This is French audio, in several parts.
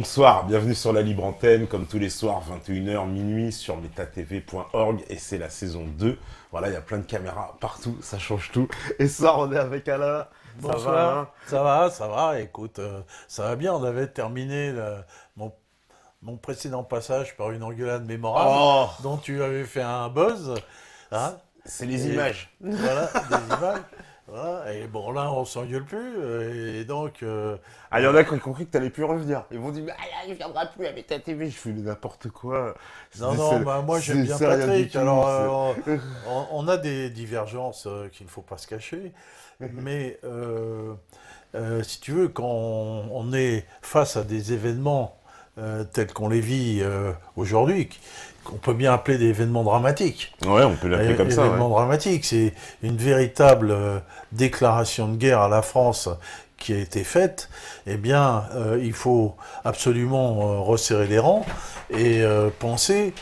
Bonsoir, bienvenue sur la Libre Antenne, comme tous les soirs, 21h, minuit, sur metatv.org, et c'est la saison 2. Voilà, il y a plein de caméras partout, ça change tout. Et ce soir, on est avec Alain. Ça va, Alain? Bonsoir, ça va, écoute, ça va bien, on avait terminé mon précédent passage par une engueulade mémorable, Oh, dont tu avais fait un buzz, hein, c'est les et images. voilà, des images, voilà, et bon là on s'engueule plus, et donc, Ah, il y en a qui ont compris que t'allais plus revenir. Ils m'ont dit, mais il viendra plus à MetaTV. Je fais n'importe quoi. non, bah, moi j'aime bien C'est rien du Patrick, tout, alors on a des divergences qu'il ne faut pas se cacher, mais si tu veux, quand on est face à des événements tels qu'on les vit aujourd'hui, qu'on peut bien appeler des événements dramatiques. Ouais, on peut l'appeler comme ça, Événements ouais. dramatiques, c'est une véritable déclaration de guerre à la France qui a été faite. Eh bien, il faut absolument resserrer les rangs et penser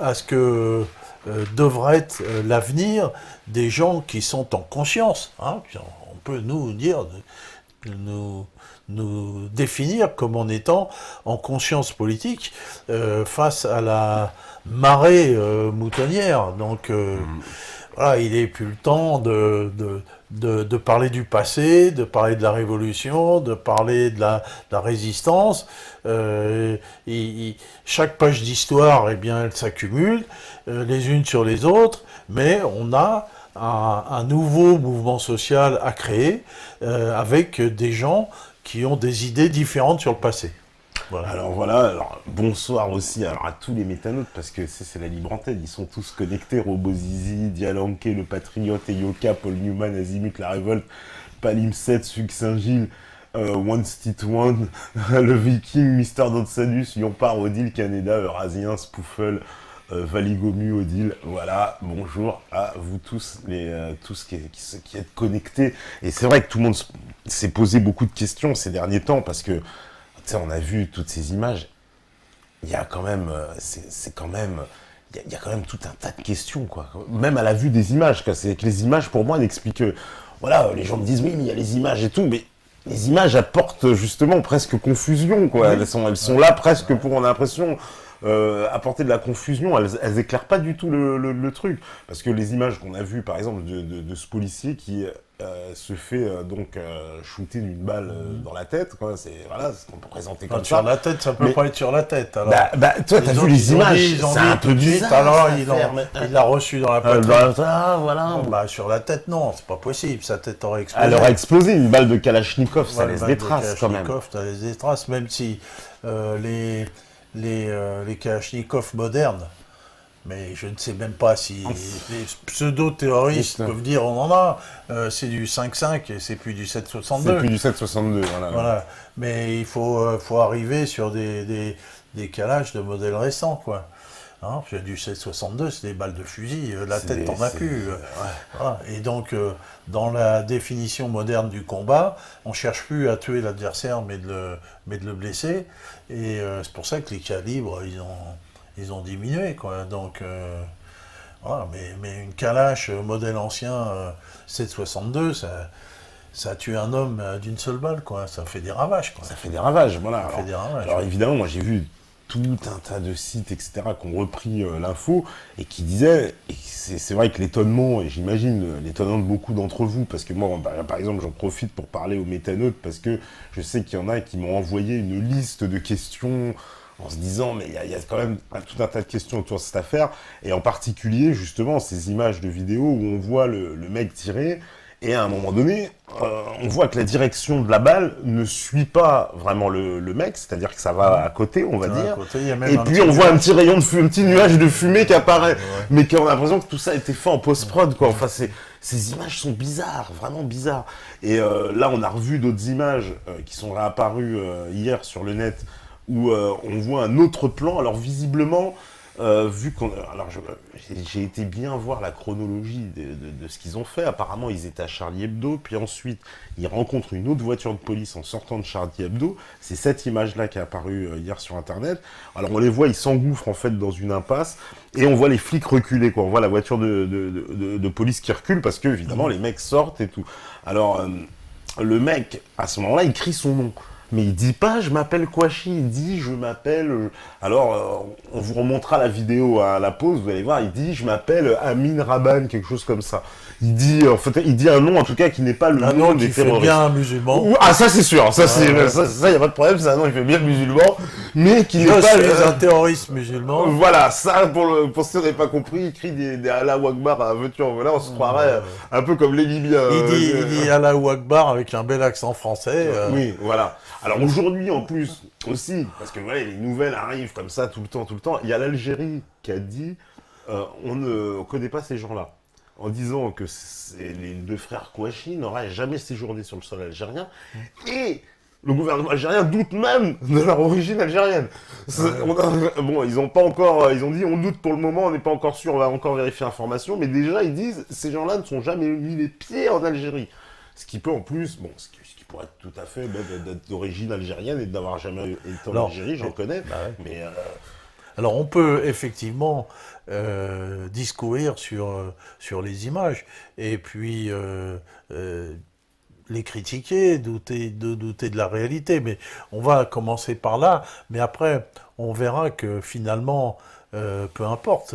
à ce que devrait être l'avenir des gens qui sont en conscience. Hein. On peut nous dire, nous définir comme en étant en conscience politique face à la marée moutonnière. Donc voilà, il n'est plus le temps de parler du passé, de parler de la Révolution, de parler de la résistance. Chaque page d'histoire, eh bien, elle s'accumule les unes sur les autres, mais on a un nouveau mouvement social à créer avec des gens qui ont des idées différentes sur le passé. Voilà. Alors voilà, alors, bonsoir aussi alors, à tous les métanotes, parce que c'est la Libre Antenne, ils sont tous connectés, Robozizi, Dialanke, Le Patriote, Eyoka, Paul Newman, Azimut, La Révolte, Palim7, Suc Saint-Gilles, One Stit One, Le Viking, Mister Dotsanus, Yompar, Odile, Canada, Eurasien, Spoufel, Valigomu, Odile, voilà, bonjour à vous tous, tous qui êtes connectés. Et c'est vrai que tout le monde s'est posé beaucoup de questions ces derniers temps, parce que tu sais, on a vu toutes ces images. Il y a quand même, c'est quand même, il y a quand même tout un tas de questions, quoi. Même à la vue des images, quoi. C'est que les images, pour moi, elles expliquent que, voilà, les gens me disent, oui, mais il y a les images et tout, mais les images apportent justement presque confusion, quoi. Oui. Elles sont là presque pour, on a l'impression, apporter de la confusion. Elles éclairent pas du tout le truc. Parce que les images qu'on a vues, par exemple, de ce policier qui se fait shooter d'une balle dans la tête, quoi. Voilà, c'est ce qu'on peut présenter comme Sur ça. la tête, ça peut Mais- pas être sur la tête. Alors, Toi, t'as vu les images, ils ont c'est dit un tout peu de suite, bizarre. alors cette affaire, mais- il l'a reçu dans la poitrine. Voilà. Bah, sur la tête, non, c'est pas possible. Sa tête aurait explosé. Elle aurait explosé, une balle de Kalachnikov, ça Voilà, laisse balle des de traces quand même. Kalachnikov, ça laisse des traces, même si les Kalachnikov modernes, mais je ne sais même pas si les pseudo-terroristes Putain. peuvent dire on en a, c'est du 5,5 et c'est plus du C'est 7,62. plus du 7,62, voilà. Voilà. Mais il faut arriver sur des calages de modèles récents, quoi. Hein, parce que du 7,62, c'est des balles de fusil, la C'est tête des- t'en a c'est- plus. ouais. Voilà. Et donc, dans la définition moderne du combat, on cherche plus à tuer l'adversaire, mais de le blesser. Et c'est pour ça que les calibres, ils ont diminué, quoi. Donc, voilà. Mais une calache modèle ancien 7,62, ça a tué un homme d'une seule balle, quoi. Ça fait des ravages, quoi. Ça fait des ravages, voilà. Ça fait des ravages. Alors évidemment, moi j'ai vu tout un tas de sites, etc., qui ont repris l'info et qui disaient, et c'est vrai que l'étonnement, et j'imagine l'étonnement de beaucoup d'entre vous, parce que moi, par exemple, j'en profite pour parler aux métanotes, parce que je sais qu'il y en a qui m'ont envoyé une liste de questions en se disant, mais il y a quand même tout un tas de questions autour de cette affaire, et en particulier, justement, ces images de vidéos où on voit le mec tirer, et à un moment donné, on voit que la direction de la balle ne suit pas vraiment le mec, c'est-à-dire que ça va à côté, on va À dire. côté, il y a même Et un puis petit on voit un nuage. petit rayon de fumée, un petit nuage de fumée qui apparaît, mais qu'on a l'impression que tout ça a été fait en post-prod, quoi. Enfin, ces images sont bizarres, vraiment bizarres. Et là, on a revu d'autres images qui sont réapparues hier sur le net, où on voit un autre plan. Alors visiblement, vu qu'on, alors j'ai été bien voir la chronologie de ce qu'ils ont fait. Apparemment, ils étaient à Charlie Hebdo, puis ensuite ils rencontrent une autre voiture de police en sortant de Charlie Hebdo. C'est cette image-là qui est apparue hier sur Internet. Alors on les voit, ils s'engouffrent en fait dans une impasse, et on voit les flics reculer, quoi. On voit la voiture de police qui recule parce que évidemment les mecs sortent et tout. Alors le mec, à ce moment-là, il crie son nom. Mais il dit pas je m'appelle Kouachi, il dit je m'appelle. Alors, on vous remontera la vidéo à la pause, vous allez voir, il dit je m'appelle Amin Raban, quelque chose comme ça. Il dit, en fait, il dit un nom en tout cas qui n'est pas le Un nom nom des qui fait terroristes. bien un musulman. Ah, ça c'est sûr, ça ouais. ça y a pas de problème, c'est un nom qui fait bien le musulman, mais qui n'est Je pas. suis un terroriste musulman. Voilà, ça, pour ceux qui n'avaient pas compris, il crie des Allahu Akbar à veux-tu en voilà, on se croirait un peu comme les Libyens. Il dit Allahu Akbar avec un bel accent français. Oui, voilà. Alors aujourd'hui, en plus, aussi, parce que voilà, les nouvelles arrivent comme ça tout le temps, il y a l'Algérie qui a dit on ne connaît pas ces gens-là. En disant que les deux frères Kouachi n'auraient jamais séjourné sur le sol algérien. Et le gouvernement algérien doute même de leur origine algérienne. Bon, ils ont pas encore, ils ont dit on doute pour le moment, on n'est pas encore sûr, on va encore vérifier l'information, mais déjà ils disent ces gens-là ne sont jamais mis les pieds en Algérie. Ce qui peut en plus, bon, ce qui pourrait être tout à fait d'être d'origine algérienne et d'avoir jamais été en Algérie, j'en connais, mais... Alors on peut effectivement discourir sur les images et puis les critiquer, douter de la réalité, mais on va commencer par là, mais après on verra que finalement peu importe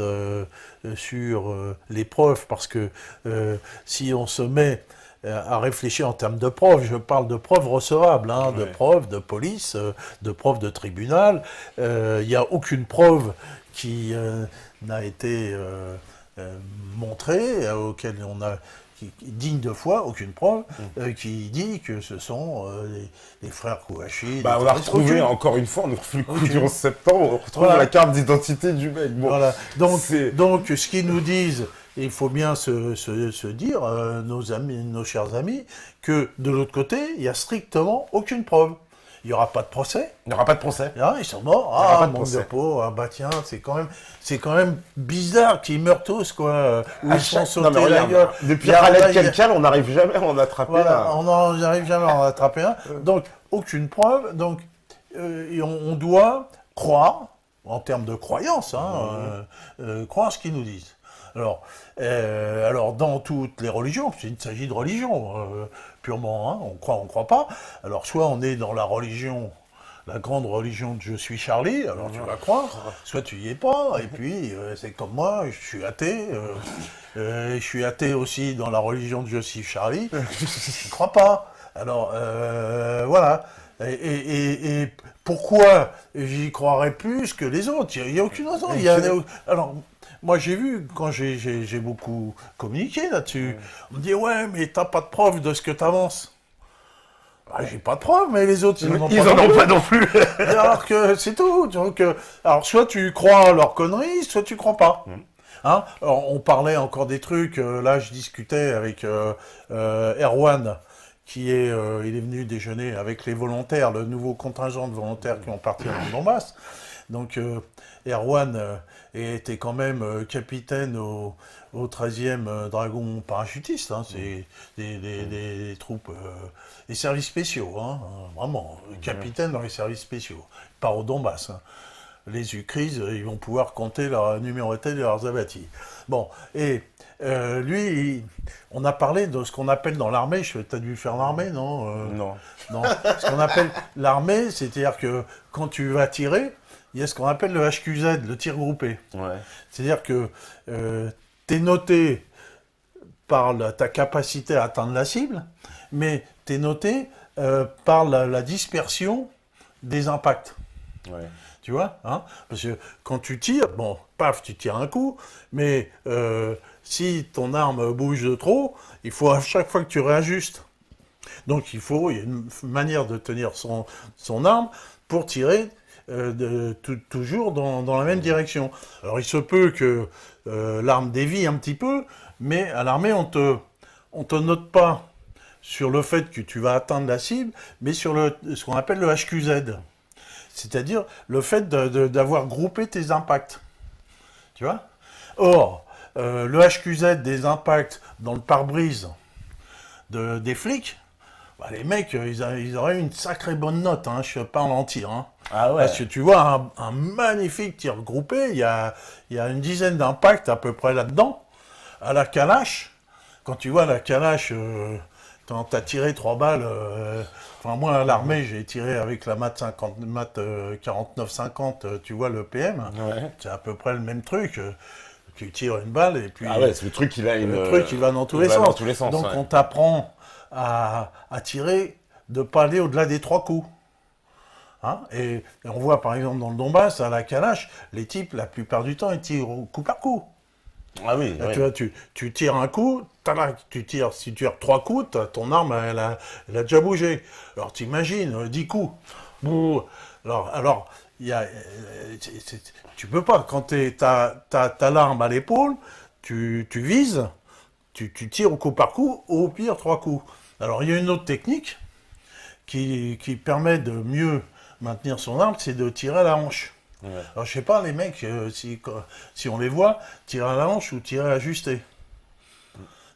sur les preuves, parce que si on se met à réfléchir en termes de preuves, je parle de preuves recevables, hein, de preuves de police, de preuves de tribunal, il n'y a aucune preuve qui n'a été montrée, auquel on a digne de foi, aucune preuve, qui dit que ce sont les frères Kouachi. on a retrouvé, encore une fois, on a refait le coup du 11 septembre, on retrouve la carte d'identité du mec. Bon, voilà. Donc, ce qu'ils nous disent, il faut bien se dire, nos chers amis, que de l'autre côté, il n'y a strictement aucune preuve. Il n'y aura pas de procès. Il n'y aura pas de procès. Ah, ils sont morts. Ah, manque de peau. Ah, bah tiens, c'est quand même bizarre qu'ils meurent tous, quoi. Ou ils sont sautés la gueule. Depuis Khaled Kelkal, on n'arrive jamais à en attraper un. On n'arrive jamais à en attraper un. Donc, aucune preuve. Donc, on doit croire, en termes de croyance, croire ce qu'ils nous disent. Alors, dans toutes les religions, il s'agit de religion, purement, hein, on croit pas. Alors, soit on est dans la religion, la grande religion de je suis Charlie, alors tu vas croire, soit tu y es pas, et puis c'est comme moi, je suis athée, je suis athée aussi dans la religion de je suis Charlie, je ne crois pas. Alors, voilà. Et pourquoi j'y croirais plus que les autres? Il n'y a aucune raison. Alors, moi, j'ai vu, quand j'ai beaucoup communiqué là-dessus, on me dit « Ouais, mais t'as pas de preuve de ce que t'avances. » J'ai pas de preuve, mais les autres, ils n'en ont pas non plus. Alors que c'est tout. Donc, alors, soit tu crois à leurs conneries, soit tu crois pas. Hein, alors, on parlait encore des trucs. Là, je discutais avec Erwan, il est venu déjeuner avec les volontaires, le nouveau contingent de volontaires qui vont partir dans le Donbass. Donc, Erwan était quand même capitaine au 13e Dragon parachutiste. Hein, c'est des troupes, des services spéciaux, hein, vraiment, capitaine dans les services spéciaux. Pas au Donbass. Hein. Les Ukrises, ils vont pouvoir compter la numéroté de leurs abattis. Bon, et lui, on a parlé de ce qu'on appelle dans l'armée, tu as dû faire l'armée, non Non. Ce qu'on appelle l'armée, c'est-à-dire que quand tu vas tirer, il y a ce qu'on appelle le HQZ, le tir groupé. Ouais. C'est-à-dire que tu es noté par ta capacité à atteindre la cible, mais tu es noté par la dispersion des impacts. Ouais. Tu vois, hein? Parce que quand tu tires, bon, paf, tu tires un coup, mais si ton arme bouge de trop, il faut à chaque fois que tu réajustes. Donc il y a une manière de tenir son arme pour tirer toujours dans la même direction. Alors il se peut que l'arme dévie un petit peu, mais à l'armée on te note pas sur le fait que tu vas atteindre la cible, mais sur ce qu'on appelle le HQZ. C'est-à-dire le fait d'avoir groupé tes impacts. Tu vois? Or, le HQZ des impacts dans le pare-brise des flics, bah, les mecs, ils auraient une sacrée bonne note, hein, je parle en tir. Hein. Ah ouais. Parce que tu vois un magnifique tir groupé, il y a une dizaine d'impacts à peu près là-dedans. À la Kalash, quand tu vois la Kalash quand t'as tiré 3 balles, enfin moi à l'armée j'ai tiré avec la mat 49-50, tu vois le PM, Ouais. c'est à peu près le même truc. Tu tires une balle et puis Ah ouais, c'est le truc il a une. le truc il va dans tous les va sens. dans tous les sens, Donc ouais. on t'apprend à tirer, de pas aller au-delà des 3 coups. Hein, et on voit par exemple dans le Donbass, à la Kalash, les types, la plupart du temps, ils tirent au coup par coup. Ah oui, Là, ouais. tu vois, tu tires un coup, tu tires, si tu tires 3 coups, ton arme, elle a déjà bougé. Alors t'imagines, 10 coups. Bouh. Alors il y a, tu peux pas, quand t'as l'arme à l'épaule, tu vises, tu tires au coup par coup, au pire 3 coups. Alors il y a une autre technique qui permet de mieux maintenir son arme, c'est de tirer à la hanche. Ouais. Alors je sais pas les mecs, si on les voit, tirer à la hanche ou tirer ajusté.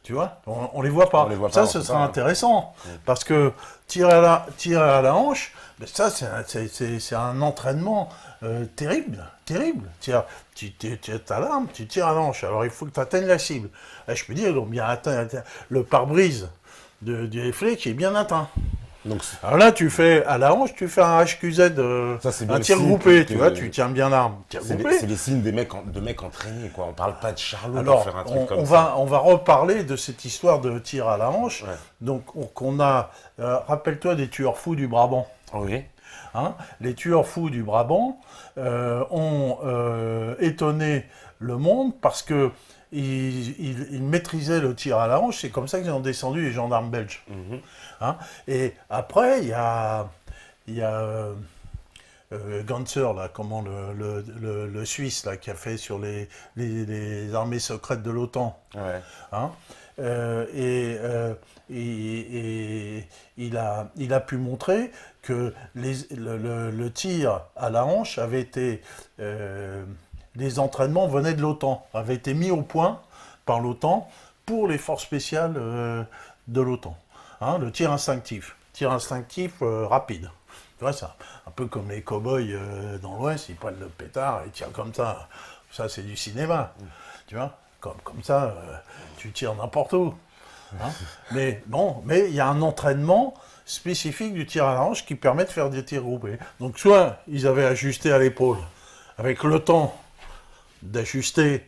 Tu vois, on les voit pas. On les voit Ça, pas, ce c'est sera ça. intéressant. Parce que tirer à la hanche, ben ça, c'est un entraînement terrible. Terrible. Tu as l'arme, tu tires à la hanche. Alors, il faut que tu atteignes la cible. Là, je peux dire, ils ont bien atteint le pare-brise du riflet qui est bien atteint. Donc, Alors là, tu fais à la hanche, tu fais un HQZ, ça, c'est bien un le tir signe groupé, que- tu vois, tu tiens bien l'arme. Tir c'est groupé. les signes des mecs, de mecs entraînés, quoi. On parle pas de Charlot Alors, pour faire un truc comme on ça. va reparler de cette histoire de tir à la hanche. Ouais. Donc, on a, rappelle-toi des tueurs fous du Brabant. Oui. Hein, les tueurs fous du Brabant ont étonné le monde parce que ils maîtrisaient le tir à la hanche. C'est comme ça qu'ils ont descendu les gendarmes belges. Mhm. Hein. Et après, il y a Ganser, là, comment le Suisse, là, qui a fait sur les armées secrètes de l'OTAN. Ouais. Hein. Et il a pu montrer que le tir à la hanche avait été... les entraînements venaient de l'OTAN, avaient été mis au point par l'OTAN pour les forces spéciales de l'OTAN. Hein, le tir instinctif rapide. Tu vois, ça, un peu comme les cow-boys dans l'Ouest, ils prennent le pétard et ils tirent comme ça. Ça, c'est du cinéma. Tu vois, comme ça, tu tires n'importe où. Hein. Mais bon, mais il y a un entraînement spécifique du tir à la hanche qui permet de faire des tirs groupés. Donc, soit ils avaient ajusté à l'épaule, avec le temps d'ajuster,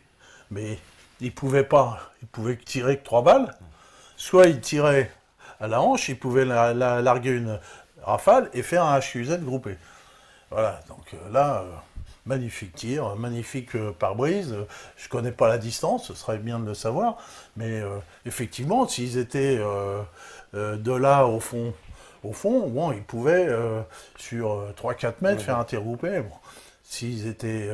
mais ils pouvaient tirer que 3 balles. Soit ils tiraient à la hanche, ils pouvaient larguer une rafale et faire un HQZ groupé. Voilà, donc là, magnifique tir, magnifique pare-brise. Je connais pas la distance, ce serait bien de le savoir, mais effectivement, s'ils étaient de là au fond, bon, ils pouvaient sur 3-4 mètres faire un tir groupé. Bon, s'ils étaient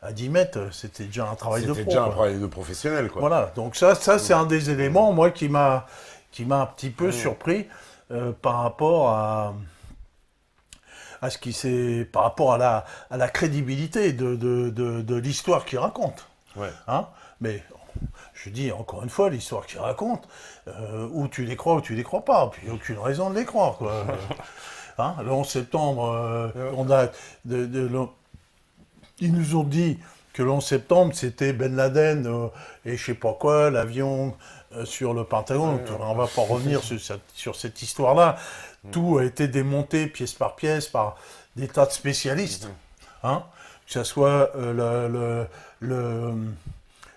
à 10 mètres, c'était déjà un travail de pro. C'était déjà un quoi. travail de professionnel, quoi. Voilà, donc ça c'est un des éléments, moi, qui m'a un petit peu surpris par rapport à ce qui s'est, par rapport à la crédibilité de l'histoire qu'il raconte. Ouais. Hein. Mais je dis encore une fois, l'histoire qu'il raconte, ou tu les crois ou tu les crois pas, puis il n'y a aucune raison de les croire, quoi. Hein, le 11 septembre, on a ils nous ont dit que le 11 septembre, c'était Ben Laden et je sais pas quoi, l'avion sur le Pentagone. On va pas revenir sur cette histoire-là. Tout a été démonté pièce par pièce par des tas de spécialistes. Hein, que ce soit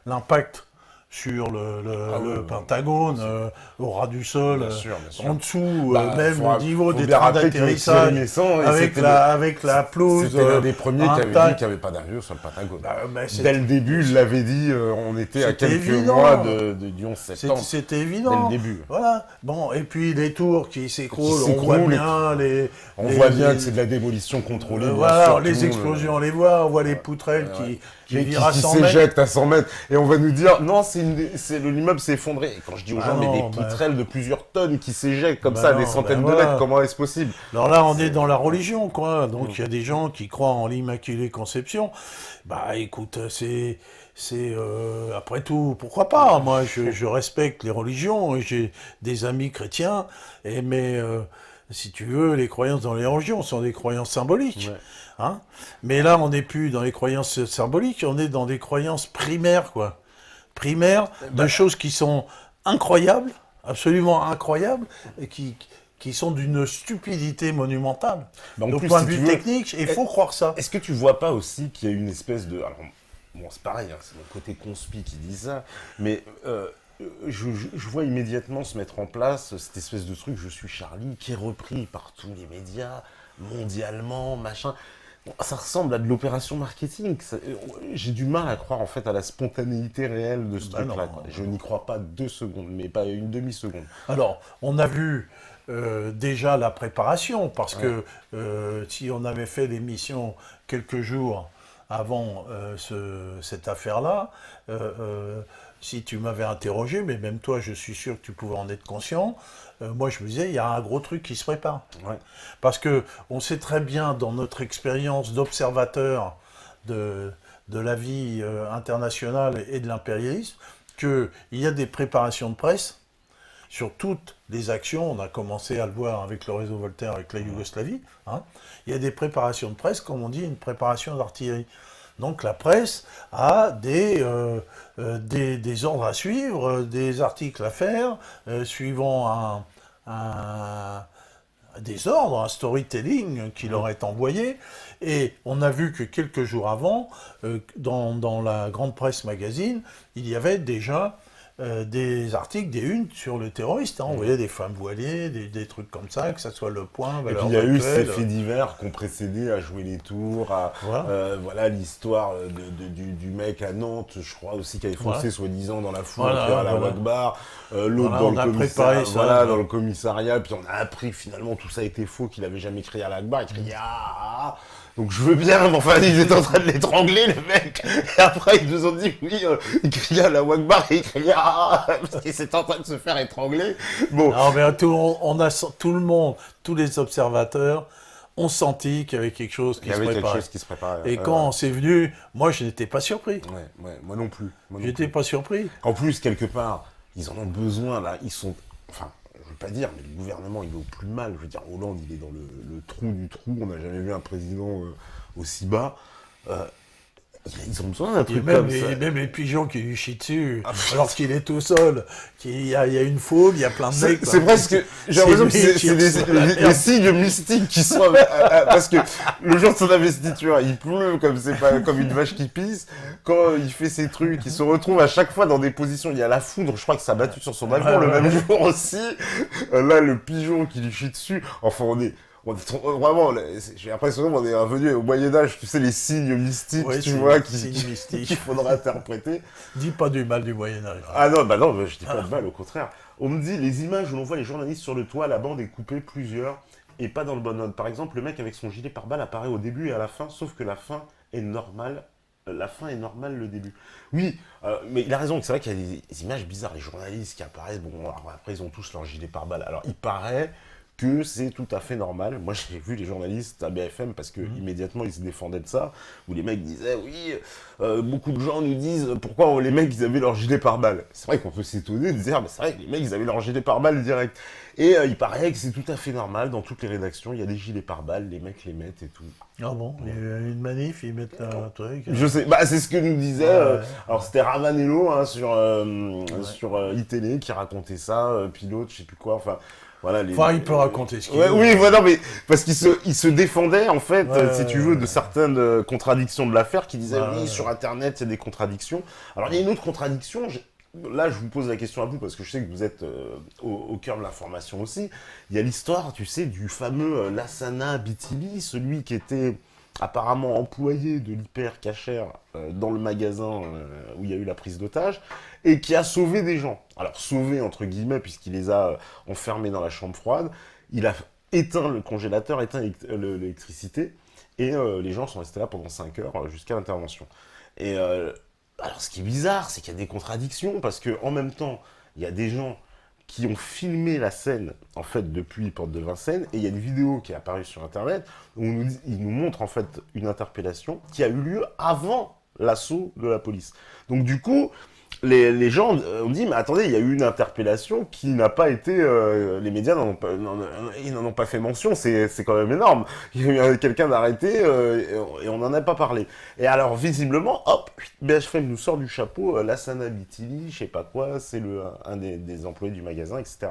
l'impact sur le Pentagone, au ras du sol, Bien sûr, bien sûr. en dessous, Bah, même au niveau faut des bien trains rappeler que d'atterrissage, Thierry Messant, avec la pelouse. C'était l'un des premiers qui avait dit intact. qu'il n'y avait pas d'avion sur le Pentagone. C'est- Dès le début, il l'avait dit, on était à C'était quelques évident. mois du 11 septembre. C'était évident. Dès le début. Voilà. Bon, et puis les tours qui s'écroulent, Qui on voit s'écroulent, bien les. On les- voit bien les- que c'est de la démolition contrôlée. bien voilà, sûr, les tout le monde, explosions, on les voit, on voit les poutrelles ouais. qui mais virent à qui 100 mètres. s'éjectent à 100 mètres. Et on va nous dire, non, l'immeuble s'est effondré. Et quand je dis aux Ah gens, mais non, des poutrelles de plusieurs tonnes qui s'éjectent comme Bah ça, non, des centaines bah de voilà. mètres, comment est-ce possible? Alors là, on est dans la religion, quoi. Donc il y a des gens qui croient en l'Immaculée Conception. Bah écoute, après tout, pourquoi pas? Moi, je respecte les religions, et j'ai des amis chrétiens, mais si tu veux, les croyances dans les religions sont des croyances symboliques. Ouais. Hein, mais là, on n'est plus dans les croyances symboliques, on est dans des croyances primaires, quoi. Primaires de choses qui sont incroyables, absolument incroyables et qui sont d'une stupidité monumentale. Bah, en Au plus, point si de tu vue veux, technique, il faut croire ça. est-ce que tu vois pas aussi qu'il y a une espèce de... Alors, bon, c'est pareil, hein, c'est mon côté conspi qui dit ça, mais je vois immédiatement se mettre en place cette espèce de truc, je suis Charlie, qui est repris par tous les médias, mondialement, machin. Bon, ça ressemble à de l'opération marketing. J'ai du mal à croire en fait à la spontanéité réelle de ce Bah non. truc-là, quoi. Je n'y crois pas 2 secondes, mais pas une demi-seconde. Alors, on a vu déjà la préparation, parce que si on avait fait l'émission quelques jours avant cette affaire-là, si tu m'avais interrogé, mais même toi, je suis sûr que tu pouvais en être conscient, moi je me disais, il y a un gros truc qui se prépare. Ouais. Parce que on sait très bien, dans notre expérience d'observateur de la vie internationale et de l'impérialisme, qu'il y a des préparations de presse sur toutes les actions. On a commencé à le voir avec le réseau Voltaire, avec la Yougoslavie. Hein. Il y a des préparations de presse, comme on dit, une préparation d'artillerie. Donc la presse a des ordres à suivre, des articles à faire, suivant des ordres, un storytelling qui leur est envoyé. Et on a vu que quelques jours avant, dans la grande presse magazine, il y avait déjà des articles, des unes sur le terroriste. Hein. On voyait des femmes voilées, des trucs comme ça, que ça soit Le Point, Et puis Valeurs il y a eu ces Actuelles. faits divers qui ont précédé à jouer les tours, à voilà l'histoire du mec à Nantes, je crois aussi qui avait foncé soi-disant dans la foule à la Wagbar, l'autre dans le commissariat, dans le commissariat, puis on a appris finalement tout ça était faux, qu'il avait jamais crié à la Wagbar, il criait ah. Donc je veux bien, mais enfin ils étaient en train de l'étrangler les mecs, et après ils nous ont dit oui, il criait à la Wagbar et il criait ah, parce qu'il était en train de se faire étrangler. Bon. Non, mais tout le monde, tous les observateurs ont senti qu'il y avait quelque chose qui se préparait. Quelque chose qui se préparait. Et quand c'est venu, moi je n'étais pas surpris. Ouais, moi non plus. J'étais pas surpris. En plus, quelque part, ils en ont besoin là, ils sont... Enfin, je veux pas dire, mais le gouvernement il est au plus mal. Je veux dire, Hollande il est dans le trou du trou, on n'a jamais vu un président aussi bas. Ils ont besoin d'un truc comme ça. Même les pigeons qui lui chient dessus, alors qu'il est tout seul, il y a une foule, il y a plein de mecs. C'est presque, j'ai l'impression que c'est des signes mystiques qui sont... parce que le jour de son investiture, il pleut c'est pas comme une vache qui pisse. Quand il fait ses trucs, il se retrouve à chaque fois dans des positions, il y a la foudre, je crois que ça a battu sur son avion le même jour aussi. Là, le pigeon qui lui chie dessus, enfin vraiment, j'ai l'impression qu'on est revenu au Moyen-Âge, tu sais, les signes mystiques, tu vois, qu'il faudra interpréter. Dis pas du mal du Moyen-Âge. Ah non, bah non, je dis pas de mal, au contraire. On me dit, les images où l'on voit les journalistes sur le toit, la bande est coupée plusieurs, et pas dans le bon ordre. Par exemple, le mec avec son gilet pare-balles apparaît au début et à la fin, sauf que la fin est normale. La fin est normale, le début. Oui, mais il a raison, c'est vrai qu'il y a des images bizarres, les journalistes qui apparaissent, bon, alors après ils ont tous leur gilet pare-balles. Alors il paraît que c'est tout à fait normal. Moi, j'ai vu les journalistes à BFM parce que immédiatement ils se défendaient de ça, où les mecs disaient oui, beaucoup de gens nous disent pourquoi les mecs ils avaient leur gilet pare-balles. C'est vrai qu'on peut s'étonner de dire, mais c'est vrai que les mecs ils avaient leur gilet pare-balles direct. Et il paraît que c'est tout à fait normal dans toutes les rédactions, il y a des gilets pare-balles, les mecs les mettent et tout. Ah bon, il y a une manif, ils mettent un truc. Je sais, bah c'est ce que nous disait. Alors c'était Ravanello hein, sur iTélé qui racontait ça, pilote, je sais plus quoi, enfin. Voilà, il peut raconter ce qu'il veut. Oui, voilà, mais parce qu'il se défendait, en fait, si tu veux, de certaines contradictions de l'affaire, qui disaient, oui, sur Internet, il y a des contradictions. Alors, il y a une autre contradiction, là, je vous pose la question à vous, parce que je sais que vous êtes au cœur de l'information aussi. Il y a l'histoire, tu sais, du fameux Lassana Bitili, celui qui était apparemment employé de l'hyper cachère dans le magasin où il y a eu la prise d'otage, et qui a sauvé des gens. Alors sauvé entre guillemets, puisqu'il les a enfermés dans la chambre froide, il a éteint le congélateur, éteint l'électricité, et les gens sont restés là pendant 5 heures jusqu'à l'intervention. Et alors ce qui est bizarre, c'est qu'il y a des contradictions, parce qu'en même temps, il y a des gens qui ont filmé la scène, en fait, depuis Porte de Vincennes, et il y a une vidéo qui est apparue sur Internet, où il nous montre, en fait, une interpellation qui a eu lieu avant l'assaut de la police. Donc, du coup, les gens ont dit, mais attendez, il y a eu une interpellation qui n'a pas été... les médias ils n'en ont pas fait mention, c'est quand même énorme. Il y a eu quelqu'un d'arrêté et on n'en a pas parlé. Et alors, visiblement, hop, BHFM nous sort du chapeau, Lassana Bitili, je sais pas quoi, c'est un des employés du magasin, etc.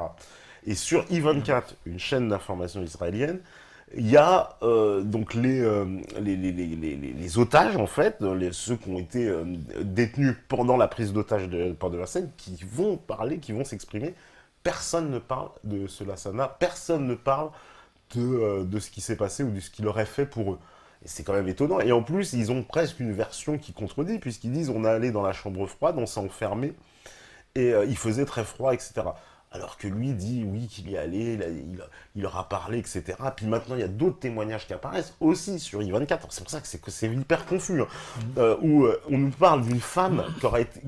Et sur I24, une chaîne d'information israélienne, il y a donc les otages, en fait, ceux qui ont été détenus pendant la prise d'otage de Port de Vincennes, qui vont parler, qui vont s'exprimer. Personne ne parle de ce Lassana, personne ne parle de ce qui s'est passé ou de ce qu'il aurait fait pour eux. Et c'est quand même étonnant. Et en plus, ils ont presque une version qui contredit, puisqu'ils disent on est allé dans la chambre froide, on s'est enfermé, et il faisait très froid, etc. Alors que lui dit, oui, qu'il y est allé, il leur a parlé, etc. Puis maintenant, il y a d'autres témoignages qui apparaissent aussi sur I24. C'est pour ça que c'est hyper confus. Où on nous parle d'une femme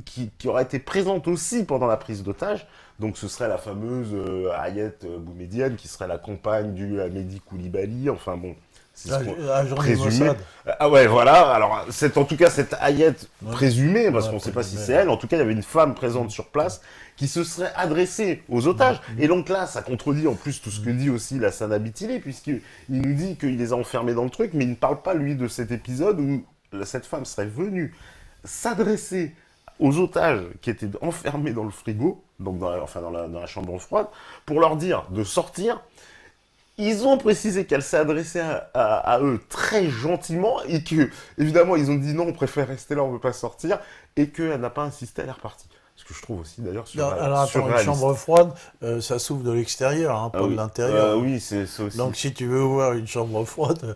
qui aurait été présente aussi pendant la prise d'otage. Donc ce serait la fameuse Ayet Boumedienne, qui serait la compagne du Mehdi Koulibaly. Enfin bon, c'est ce qu'on présumé. Ah ouais, voilà. Alors, en tout cas, cette Ayet présumée, parce qu'on ne sait pas si c'est elle. En tout cas, il y avait une femme présente sur place qui se serait adressée aux otages. Et donc là, ça contredit en plus tout ce que dit aussi Lassana Bitili, puisqu'il nous dit qu'il les a enfermés dans le truc, mais il ne parle pas, lui, de cet épisode où cette femme serait venue s'adresser aux otages qui étaient enfermés dans le frigo, donc dans la chambre froide, pour leur dire de sortir. Ils ont précisé qu'elle s'est adressée à eux très gentiment et que, évidemment, ils ont dit non, on préfère rester là, on ne veut pas sortir, et qu'elle n'a pas insisté, elle est repartie. Ce que je trouve aussi d'ailleurs alors attends, une chambre froide, ça s'ouvre de l'extérieur, hein, pas de l'intérieur. Oui, c'est ça aussi. Donc si tu veux ouvrir une chambre froide,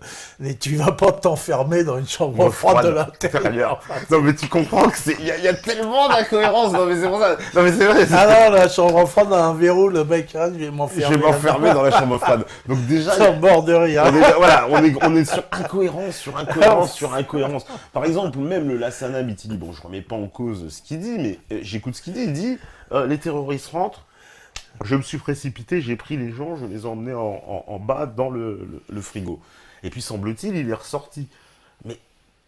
tu vas pas t'enfermer dans une chambre froide de l'intérieur. Non mais tu comprends qu'il y a tellement d'incohérences. Non mais c'est pour ça. Non mais c'est vrai. Ah non, la chambre froide a un verrou, le mec, hein, je vais m'enfermer dans la chambre froide. Donc déjà. Sans bord de rien. Voilà, on est sur incohérence, sur incohérence, sur incohérence. Par exemple, même le Lassana Bitili, bon, je remets pas en cause ce qu'il dit, mais j'écoute ce qu'il dit. Il dit les terroristes rentrent, je me suis précipité, j'ai pris les gens, je les ai emmenés en bas dans le frigo. Et puis semble-t-il, il est ressorti. Mais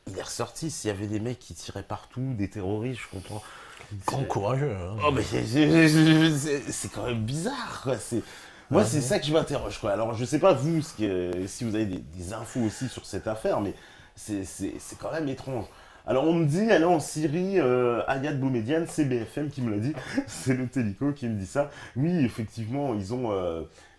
il est ressorti s'il y avait des mecs qui tiraient partout, des terroristes, je comprends. Grand courageux. Hein. Oh mais c'est quand même bizarre, quoi. Moi, c'est ça qui m'interroge, quoi. Alors, je sais pas, vous, si vous avez des infos aussi sur cette affaire, mais c'est quand même étrange. Alors, on me dit, elle est en Syrie, Ayat Boumedienne, c'est BFM qui me l'a dit, c'est le Télico qui me dit ça. Oui, effectivement, ils ont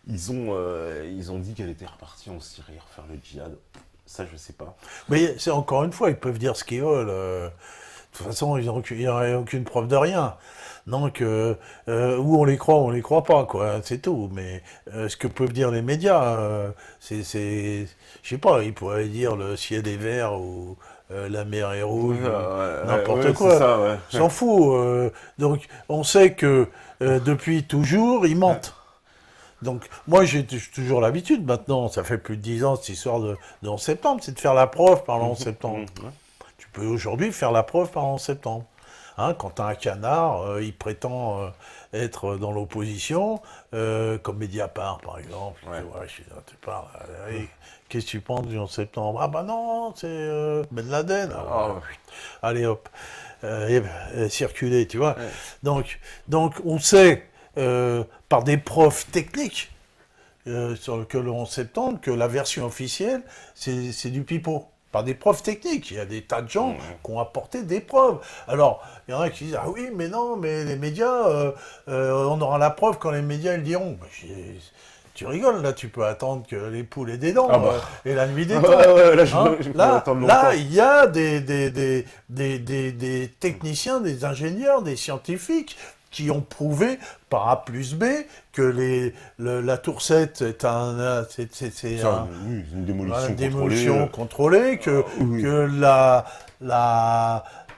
dit qu'elle était repartie en Syrie, refaire le djihad. Ça, je sais pas. Mais c'est encore une fois, ils peuvent dire ce qu'ils veulent. De toute façon, il n'y a aucune preuve de rien. Donc, où on les croit, on les croit pas, quoi. C'est tout. Mais ce que peuvent dire les médias, je sais pas, ils pourraient dire le ciel est vert ou la mer est rouge, n'importe quoi. Ça, ouais. S'en fout. Donc, on sait que depuis toujours, ils mentent. Donc, moi, j'ai toujours l'habitude, maintenant, ça fait plus de 10 ans, cette histoire de 11 septembre, c'est de faire la preuve par le 11 septembre. Tu peux aujourd'hui faire la preuve par le 11 septembre. Hein, quand tu as un canard, il prétend être dans l'opposition, comme Mediapart, par exemple. Ouais. Tu parles, qu'est-ce que tu penses du 11 septembre? Ah bah non, c'est Ben Laden. Allez hop, circuler, tu vois. Ouais. Donc, on sait, par des preuves techniques, sur le 11 septembre, que la version officielle, c'est du pipeau. Par des preuves techniques. Il y a des tas de gens qui ont apporté des preuves. Alors, il y en a qui disent « Ah oui, mais non, mais les médias, on aura la preuve quand les médias ils le diront. » Tu rigoles, là, tu peux attendre que les poules aient des dents, et la nuit des temps. Là, il y a des techniciens, des ingénieurs, des scientifiques qui ont prouvé par A plus B que la tour 7 est une démolition contrôlée, que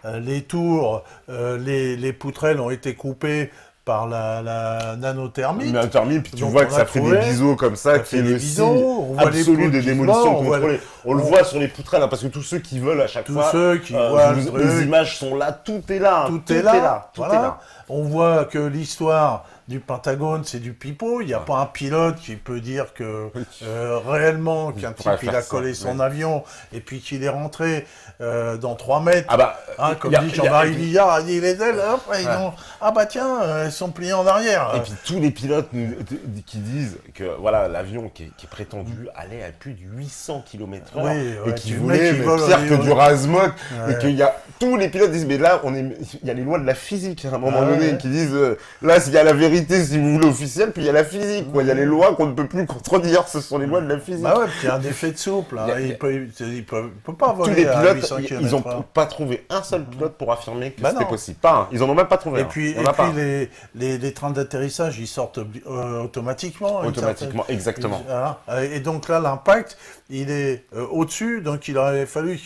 les tours, les poutrelles ont été coupées par la nanothermie. Nanothermie, puis tu Donc, vois on que a ça fait trouvé, des biseaux comme ça, ça qui fait est des le biseaux, signe on voit les absolu poules de qui démolition se battent, contrôlée. On le voit sur les poutrelles, hein, parce que tous ceux qui veulent à chaque Tous fois, ceux qui voient le les truc. images sont là, tout est là, hein, Tout est là, tout est voilà. là. On voit que l'histoire du Pentagone, c'est du pipeau. Il n'y a pas un pilote qui peut dire que réellement qu'un type il a collé son avion et puis qu'il est rentré dans 3 mètres. Ah bah, Comme dit Jean-Marie Billard, a dit les ailes, hop, ah bah tiens, elles sont pliées en arrière. Et puis tous les pilotes qui disent que voilà, l'avion qui est prétendu allait à plus de 800 km/h et qui voulait pire que du Razmok et qu'il y a tous les pilotes disent mais là il y a les lois de la physique à un moment donné qui disent là il y a la vérité si vous voulez officielle puis il y a la physique quoi, il y a les lois qu'on ne peut plus contredire, ce sont les lois de la physique. Bah ouais, puis il y a un effet de souple, hein. Il peut pas voler. Tous les à pilotes 800 km/h. ils n'ont pas trouvé un seul pilote pour affirmer que c'était possible. Pas un. Ils en ont même pas trouvé. Et puis les trains d'atterrissage, ils sortent automatiquement. Automatiquement, exactement. Et donc là, l'impact, il est au-dessus, donc il aurait fallu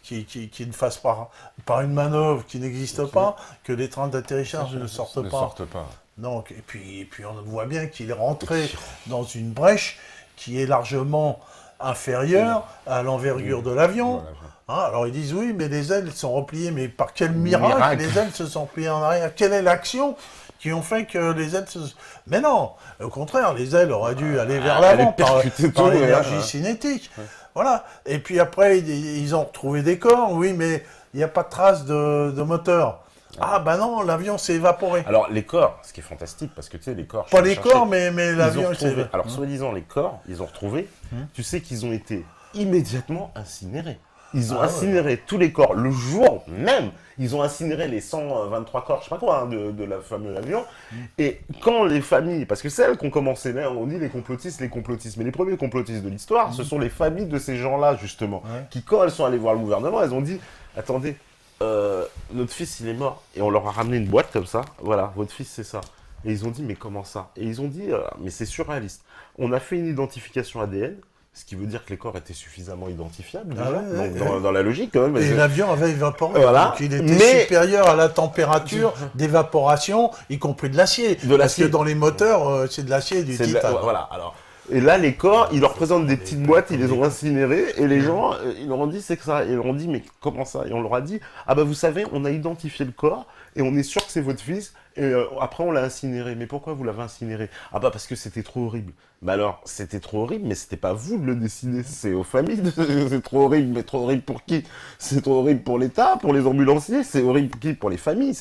qu'il ne fasse par une manœuvre qui n'existe pas, que les trains d'atterrissage ne sortent pas. Donc, et puis on voit bien qu'il est rentré dans une brèche qui est largement inférieure à l'envergure de l'avion. Alors ils disent oui, mais les ailes sont repliées, mais par quel miracle les ailes se sont pliées en arrière? Quelle est l'action qui ont fait que les ailes se... Mais non, au contraire, les ailes auraient dû aller vers l'avant par l'énergie cinétique. Voilà. Et puis après, ils ont retrouvé des corps, oui, mais il n'y a pas de trace de moteur. Ah bah non, l'avion s'est évaporé. Alors les corps, ce qui est fantastique, parce que tu sais, les corps... Pas les corps, mais l'avion s'est évaporé. Alors soi-disant, les corps, ils ont retrouvé, tu sais qu'ils ont été immédiatement incinérés. Ils ont incinéré tous les corps le jour même. Ils ont incinéré les 123 corps, je sais pas quoi, de la fameuse avion. Et quand les familles, parce que c'est elles qui ont commencé, là, on dit les complotistes, mais les premiers complotistes de l'histoire, ce sont les familles de ces gens-là, justement, qui, quand elles sont allées voir le gouvernement, elles ont dit, attendez, notre fils, il est mort. Et on leur a ramené une boîte comme ça, voilà, votre fils, c'est ça. Et ils ont dit, mais comment ça? Et ils ont dit, mais c'est surréaliste. On a fait une identification ADN, ce qui veut dire que les corps étaient suffisamment identifiables, déjà, dans la logique quand même. Et l'avion avait évaporé, donc il était supérieur à la température d'évaporation, y compris de l'acier. Parce que dans les moteurs, c'est de l'acier et du titane. Voilà, alors... Et là, les corps, ils leur présentent des petites boîtes, ils les ont incinérés, et les gens, ils leur ont dit, c'est que ça. Et ils leur ont dit, mais comment ça? Et on leur a dit, ah bah vous savez, on a identifié le corps, et on est sûr que c'est votre fils, et après on l'a incinéré. Mais pourquoi vous l'avez incinéré? Ah bah parce que c'était trop horrible. Bah alors, c'était trop horrible, mais c'était pas vous de le décider, c'est aux familles. C'est trop horrible, mais trop horrible pour qui? C'est trop horrible pour l'État, pour les ambulanciers, c'est horrible pour qui? Pour les familles.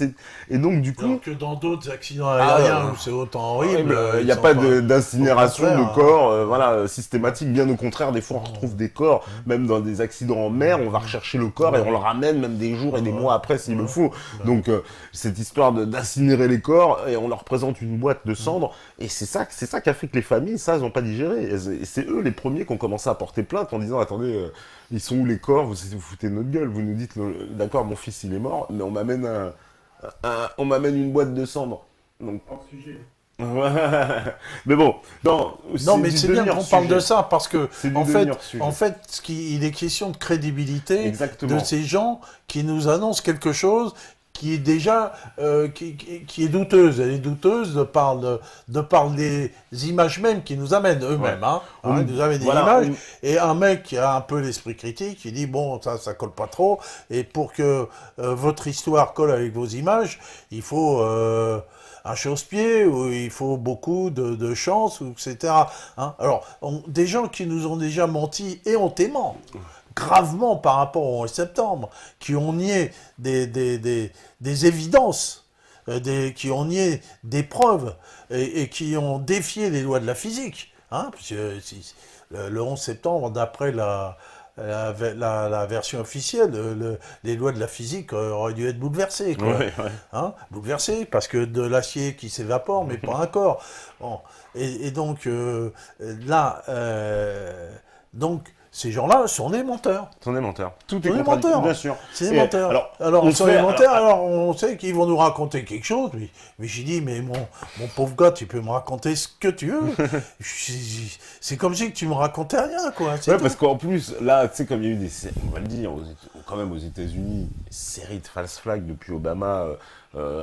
Et donc du coup... Alors que dans d'autres accidents aériens où c'est autant horrible... Il n'y a pas d'incinération de corps systématique, bien au contraire, des fois on retrouve des corps, même dans des accidents en mer, on va rechercher le corps et on le ramène même des jours et des mois après s'il le faut. Donc cette histoire d'incinérer les corps, et on leur présente une boîte de cendres, et c'est ça qui a fait que les familles, ça, elles n'ont pas digéré. Et c'est eux les premiers qui ont commencé à porter plainte en disant, attendez, ils sont où les corps? Vous foutez de notre gueule, vous nous dites, d'accord, mon fils il est mort, mais on m'amène une boîte de cendres. Donc... mais bon, non, mais c'est bien qu'on parle de ça, parce que en fait, il est question de crédibilité. Exactement. De ces gens qui nous annoncent quelque chose qui est déjà qui est douteuse. Elle est douteuse de par les images même qu'ils nous amènent eux-mêmes. Ils nous amènent des images. Et un mec qui a un peu l'esprit critique, il dit bon, ça colle pas trop. Et pour que votre histoire colle avec vos images, il faut un chausse-pied, où il faut beaucoup de chance, etc. Alors, des gens qui nous ont déjà menti et ont aimant gravement par rapport au 11 septembre, qui ont nié des évidences, qui ont nié des preuves, et qui ont défié les lois de la physique. Puisque le 11 septembre, d'après la version officielle, les lois de la physique auraient dû être bouleversées. Bouleversées, parce que de l'acier qui s'évapore, mais pas un corps. Bon. Et donc, là... donc, ces gens-là sont des menteurs. C'en est menteur. Tout est Sont des contradictoire, menteurs. bien sûr. C'est des Et menteurs. alors, On on sont fait- des menteurs, alors on sait qu'ils vont nous raconter quelque chose. Mais j'ai dit, mais mon pauvre gars, tu peux me raconter ce que tu veux. C'est comme si tu me racontais rien, quoi. C'est Ouais, tout. parce qu'en plus, là, tu sais, comme il y a eu on va le dire, quand même aux États-Unis, une série de false flags depuis Obama,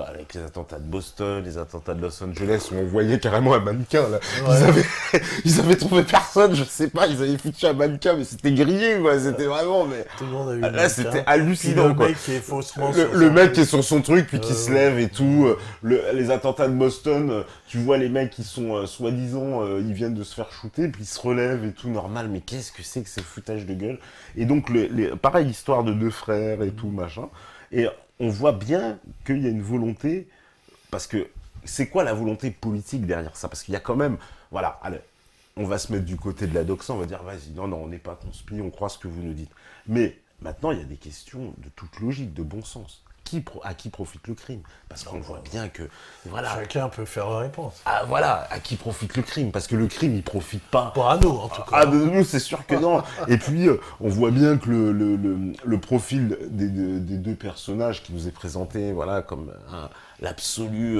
avec les attentats de Boston, les attentats de Los Angeles, où on voyait carrément un mannequin, là. Ouais. Ils avaient trouvé personne, je sais pas, ils avaient foutu un mannequin, mais c'était grillé, quoi. C'était vraiment, mais. Tout le monde a eu Là, le c'était mannequin. hallucinant, Puis le quoi. mec qui est faussement Le mec qui est sur son truc, puis qui se lève et tout. ouais. Les attentats de Boston, tu vois les mecs qui sont soi-disant, ils viennent de se faire shooter, puis ils se relèvent et tout, normal. Mais qu'est-ce que c'est que ces foutages de gueule? Et donc, pareil, l'histoire de deux frères et tout, machin. Et on voit bien qu'il y a une volonté, parce que c'est quoi la volonté politique derrière ça? Parce qu'il y a quand même, voilà, allez, on va se mettre du côté de la doxa, on va dire, vas-y, non, on n'est pas conspi, on croit ce que vous nous dites. Mais maintenant, il y a des questions de toute logique, de bon sens. À qui profite le crime? Parce qu'on voit bien que, voilà, Chacun peut faire la réponse. voilà, à qui profite le crime? Parce que le crime, il profite pas. Pas à nous, en tout cas. Ah, de nous, c'est sûr que non. Et puis, on voit bien que le profil des deux personnages qui nous est présenté, voilà, comme l'absolu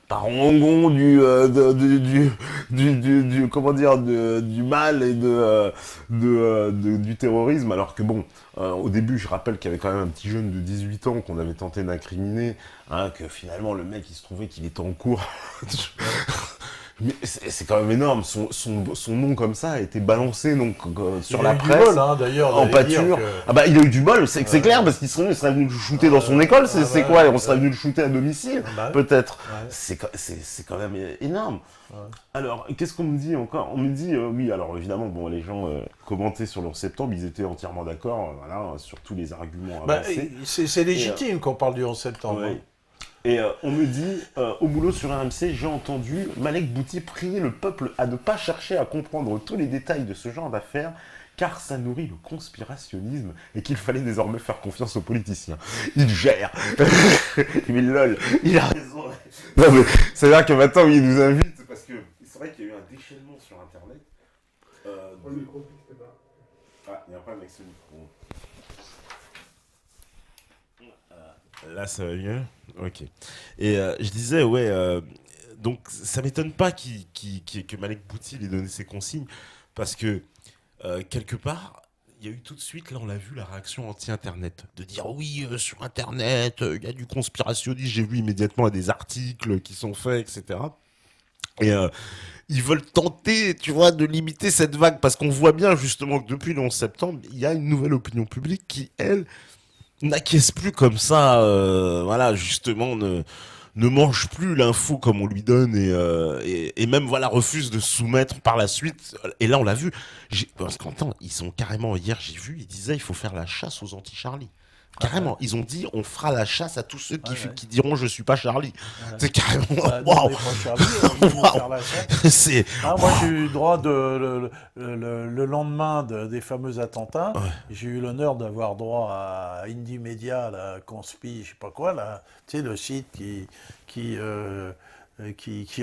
parangon comment dire, du mal et du terrorisme, alors que bon, au début, je rappelle qu'il y avait quand même un petit jeune de 18 ans qu'on avait tenté d'incriminer, hein, que finalement, le mec, il se trouvait qu'il était en cours. Mais c'est quand même énorme, son nom comme ça a été balancé donc, sur la presse. Il a eu du bol, hein, d'ailleurs. En d'aller dire pâture. que- Ah bah il a eu du bol, c'est clair, parce qu'il serait venu le shooter dans son école, c'est quoi? On serait venu le shooter à domicile, Bah, peut-être. ouais. C'est quand même énorme. Ouais. Alors, qu'est-ce qu'on me dit encore? On me dit, oui, alors évidemment, bon, les gens commentaient sur le 11 septembre, ils étaient entièrement d'accord, voilà, sur tous les arguments Bah, avancés. c'est légitime qu'on parle du 11 septembre. Ouais. hein. Et on me dit, au boulot sur RMC, j'ai entendu Malek Bouti prier le peuple à ne pas chercher à comprendre tous les détails de ce genre d'affaires, car ça nourrit le conspirationnisme et qu'il fallait désormais faire confiance aux politiciens. Il gère. Mais lol, il a raison. Non mais, c'est-à-dire que maintenant, il nous invite, parce que c'est vrai qu'il y a eu un déchaînement sur Internet. Ah, il y a un problème avec ce micro. Là, ça va mieux. Ok. Et je disais, ouais, donc ça m'étonne pas que Malek Bouti ait donné ses consignes, parce que quelque part, il y a eu tout de suite, là on l'a vu, la réaction anti-Internet, de dire oui, sur Internet, il y a du conspirationnisme, j'ai vu immédiatement des articles qui sont faits, etc. Et ils veulent tenter, tu vois, de limiter cette vague, parce qu'on voit bien justement que depuis le 11 septembre, il y a une nouvelle opinion publique qui, elle, n'acquiesce plus comme ça, voilà, justement, ne mange plus l'info comme on lui donne et même, voilà, refuse de se soumettre par la suite. Et là, on l'a vu. Parce qu'entends, ils sont carrément, hier, j'ai vu, ils disaient, il faut faire la chasse aux anti-Charlie. Carrément, ils ont dit, on fera la chasse à tous ceux qui diront je suis pas Charlie. C'est carrément, Bah, non, waouh. mais pas Charlie, ils vont Waouh. faire la chasse. C'est, Moi, j'ai eu le droit le lendemain des fameux attentats. Ouais. J'ai eu l'honneur d'avoir droit à Indie Media, la Conspi, je sais pas quoi, là, tu sais, le site qui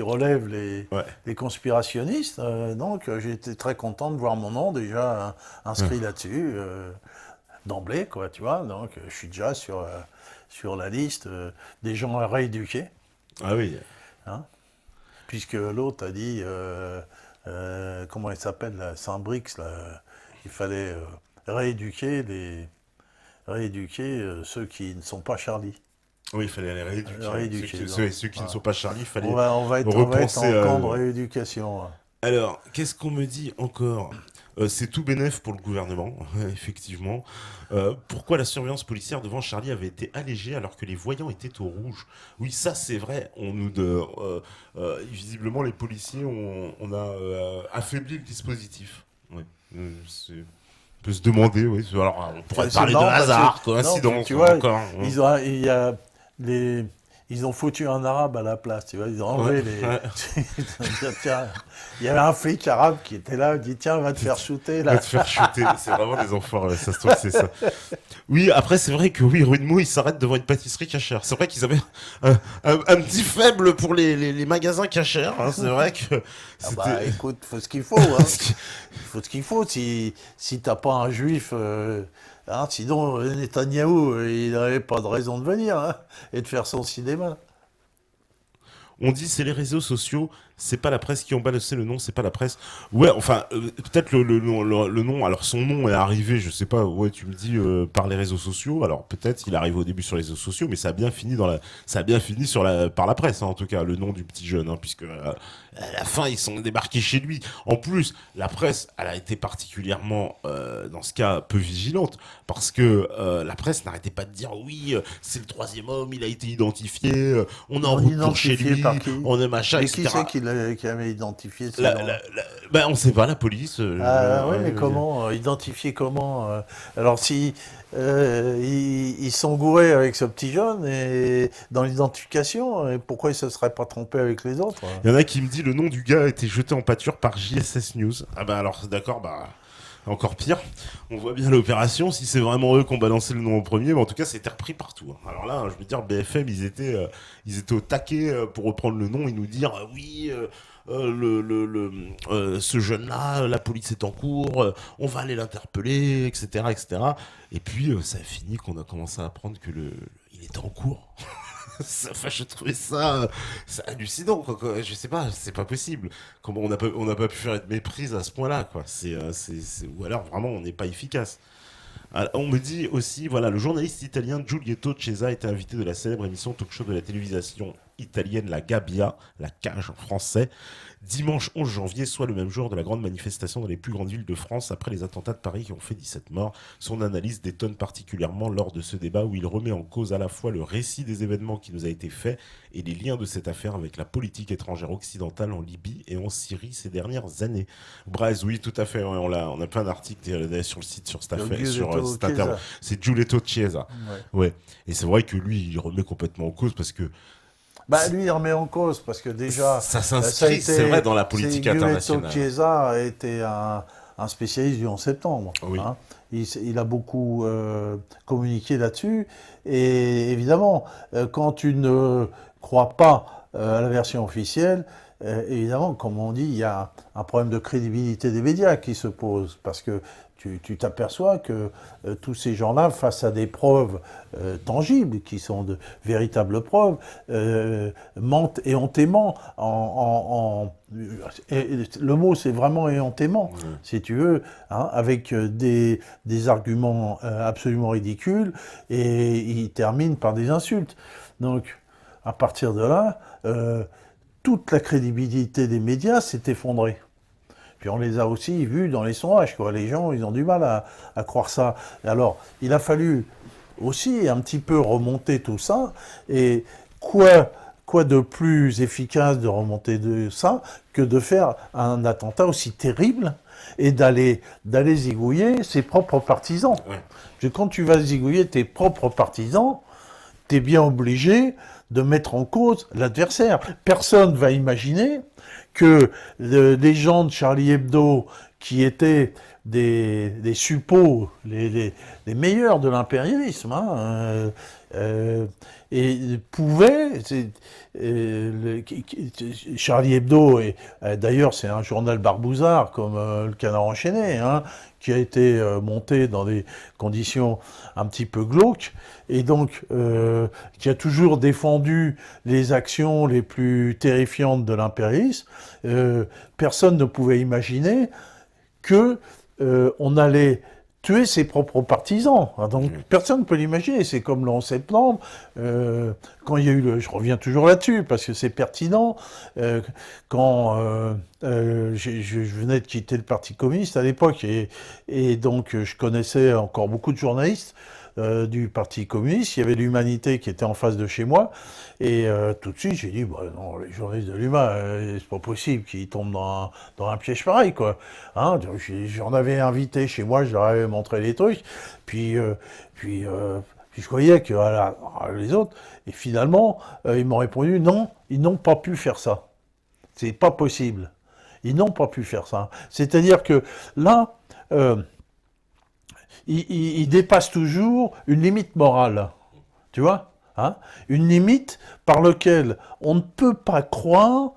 relève Ouais. les conspirationnistes. Donc, j'ai été très content de voir mon nom déjà inscrit là-dessus, d'emblée, quoi, tu vois. Donc, je suis déjà sur la liste des gens à rééduquer. ah oui. Puisque l'autre a dit, comment il s'appelle, là, Saint-Brix, là, il fallait rééduquer ceux qui ne sont pas Charlie. Oui, il fallait les rééduquer. Rééduquer, Ceux qui ne sont pas Charlie, il fallait On va être en repenser camp de rééducation. hein. Alors, qu'est-ce qu'on me dit encore? C'est tout bénef pour le gouvernement, effectivement. Pourquoi la surveillance policière devant Charlie avait été allégée alors que les voyants étaient au rouge? Oui, ça c'est vrai. Visiblement, les policiers, on a affaibli le dispositif. Ouais. On peut se demander, oui. Alors, on pourrait C'est parler de marrant, hasard, parce que- coïncidence, non, tu vois, encore. il y a ils ont foutu un arabe à la place, tu vois, ils ont enlevé Ouais, les... ouais. Tiens, il y avait un flic arabe qui était là, il dit tiens, va te faire shooter Va là. te faire shooter, c'est vraiment des enfoirés, ça se trouve, c'est ça. Oui, après, c'est vrai que oui, Rue de Meaux, ils s'arrêtent devant une pâtisserie cachère. C'est vrai qu'ils avaient un petit faible pour les magasins cachers, hein. C'est vrai que Ah c'était. bah écoute, faut ce qu'il faut, hein. Il faut ce qu'il faut. Si t'as pas un juif, hein, sinon Netanyahou, il n'avait pas de raison de venir hein, et de faire son cinéma. On dit c'est les réseaux sociaux, c'est pas la presse qui ont balancé le nom, c'est pas la presse. Ouais, enfin, peut-être le nom, alors son nom est arrivé, je sais pas, ouais, tu me dis par les réseaux sociaux, alors peut-être il arrive au début sur les réseaux sociaux, mais ça a bien fini ça a bien fini par la presse, hein, en tout cas, le nom du petit jeune, hein, puisque à la fin ils sont débarqués chez lui. En plus, la presse, elle a été particulièrement, dans ce cas, peu vigilante, parce que la presse n'arrêtait pas de dire oui, c'est le troisième homme, il a été identifié, on est en Non route pour chez identifié lui, par qui? on est machin, Mais qui etc. c'est qui avait identifié ces La, gens-là? la, la- Ben, on sait pas, la police. Ah ouais, mais comment identifier comment alors si ils sont gourés avec ce petit jeune et dans l'identification, et pourquoi ils se seraient pas trompés avec les autres? Il y en a qui me dit le nom du gars a été jeté en pâture par JSS News. Ah bah alors d'accord, bah encore pire. On voit bien l'opération. Si c'est vraiment eux qui ont balancé le nom au premier, mais en tout cas c'était repris partout, hein. Alors là, je veux dire, BFM, ils étaient au taquet pour reprendre le nom et nous dire oui. Ce jeune-là, la police est en cours, on va aller l'interpeller, etc., etc. Et puis ça a fini qu'on a commencé à apprendre que il était en cours. Enfin, je trouvais ça, c'est hallucinant, quoi. Je sais pas, c'est pas possible. Comment on n'a pas pu faire de méprise à ce point-là, quoi. Ou alors vraiment on n'est pas efficace. Alors, on me dit aussi, voilà, le journaliste italien Giulietto Cesa était invité de la célèbre émission talk-show de la télévision italienne La Gabbia, la cage en français, dimanche 11 janvier, soit le même jour de la grande manifestation dans les plus grandes villes de France après les attentats de Paris qui ont fait 17 morts. Son analyse détonne particulièrement lors de ce débat où il remet en cause à la fois le récit des événements qui nous a été fait et les liens de cette affaire avec la politique étrangère occidentale en Libye et en Syrie ces dernières années. Braz, oui, tout à fait, ouais, on a plein d'articles sur le site sur cette affaire, sur cette interview. C'est Giulietto Chiesa. Ouais. Ouais. Et c'est vrai que lui, il remet complètement en cause parce que Bah lui il remet en cause parce que déjà ça ça a s'inscrit, été c'est vrai, dans la politique Giulietto internationale. Chiesa a été un spécialiste du 11 septembre. Oui. Hein. Il a beaucoup communiqué là-dessus et évidemment quand tu ne crois pas à la version officielle, évidemment, comme on dit, il y a un problème de crédibilité des médias qui se pose parce que tu t'aperçois que tous ces gens-là, face à des preuves tangibles, qui sont de véritables preuves, mentent éhontément. Le mot, c'est vraiment éhontément, si tu veux, hein, avec des arguments absolument ridicules, et ils terminent par des insultes. Donc, à partir de là, toute la crédibilité des médias s'est effondrée. Puis on les a aussi vus dans les sondages, quoi. Les gens, ils ont du mal à croire ça. Alors, il a fallu aussi un petit peu remonter tout ça. Et quoi de plus efficace de remonter de ça que de faire un attentat aussi terrible et d'aller zigouiller ses propres partisans. Ouais. Parce que quand tu vas zigouiller tes propres partisans, t'es bien obligé de mettre en cause l'adversaire. Personne va imaginer que des gens de Charlie Hebdo, qui étaient des suppôts, les meilleurs de l'impérialisme, hein, et pouvaient... Charlie Hebdo, et d'ailleurs c'est un journal barbouzard comme le Canard enchaîné, hein, qui a été monté dans des conditions un petit peu glauques, et donc qui a toujours défendu les actions les plus terrifiantes de l'impérialisme. Personne ne pouvait imaginer que on allait tuer ses propres partisans. Donc personne ne peut l'imaginer. C'est comme le 11 septembre, quand il y a eu je reviens toujours là-dessus parce que c'est pertinent, quand je venais de quitter le Parti communiste à l'époque et donc je connaissais encore beaucoup de journalistes du Parti communiste. Il y avait l'Humanité qui était en face de chez moi. Et tout de suite, j'ai dit, bah, non, les journalistes de l'Humain, c'est pas possible qu'ils tombent dans un piège pareil, quoi. Hein, j'en avais invité chez moi, je leur avais montré les trucs. Puis Puis je croyais que les autres, et finalement, ils m'ont répondu non, ils n'ont pas pu faire ça. C'est pas possible. Ils n'ont pas pu faire ça. C'est-à-dire que là, ils dépassent toujours une limite morale. Tu vois, hein, une limite par laquelle on ne peut pas croire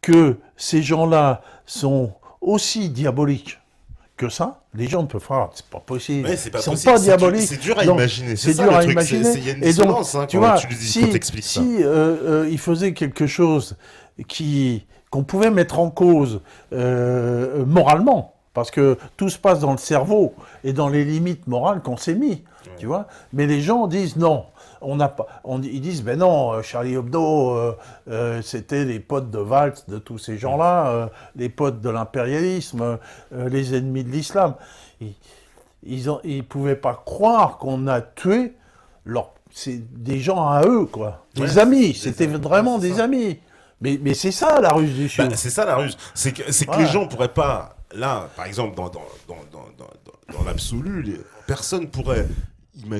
que ces gens-là sont aussi diaboliques que ça. Les gens ne peuvent pas, c'est pas possible. Ouais, c'est pas Ils sont possible. pas diaboliques. C'est dur à Donc, imaginer. c'est ça, dur le à truc. imaginer. Il y a une Et donc, dissonance tu quand vois, tu le dis, quand t'expliques ça. si ils faisaient quelque chose qu'on pouvait mettre en cause moralement, parce que tout se passe dans le cerveau et dans les limites morales qu'on s'est mis, tu vois. Mais les gens disent non. Ils disent ben non, Charlie Hebdo, c'était les potes de Valls, de tous ces gens-là, les potes de l'impérialisme, les ennemis de l'islam. Ils pouvaient pas croire qu'on a tué c'est des gens à eux, quoi. Des amis. C'était vraiment des amis. Mais c'est ça la ruse du Sud. C'est ça la ruse. C'est que les gens pourraient pas. Là, par exemple, dans l'absolu, personne pourrait.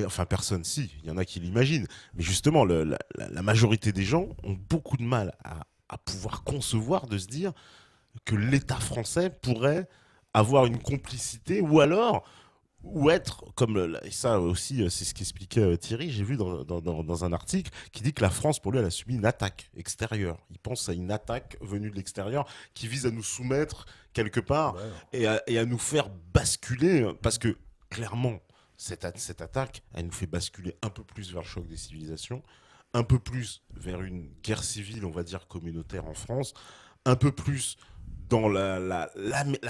Enfin, personne, si, il y en a qui l'imaginent. Mais justement, la majorité des gens ont beaucoup de mal à pouvoir concevoir, de se dire que l'État français pourrait avoir une complicité ou être, et ça aussi, c'est ce qu'expliquait Thierry, j'ai vu dans un article, qui dit que la France, pour lui, elle a subi une attaque extérieure. Il pense à une attaque venue de l'extérieur qui vise à nous soumettre quelque part et à nous faire basculer, parce que clairement, cette attaque, elle nous fait basculer un peu plus vers le choc des civilisations, un peu plus vers une guerre civile, on va dire, communautaire en France, un peu plus dans la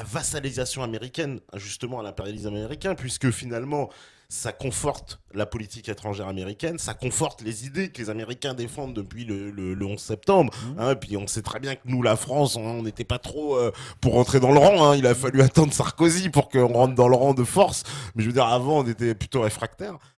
vassalisation américaine, justement à l'impérialisme américain, puisque finalement, ça conforte la politique étrangère américaine, ça conforte les idées que les Américains défendent depuis le 11 septembre. Et puis on sait très bien que nous, la France, on n'était pas trop pour rentrer dans le rang. Il a fallu attendre Sarkozy pour qu'on rentre dans le rang de force. Mais je veux dire, avant, on était plutôt réfractaires.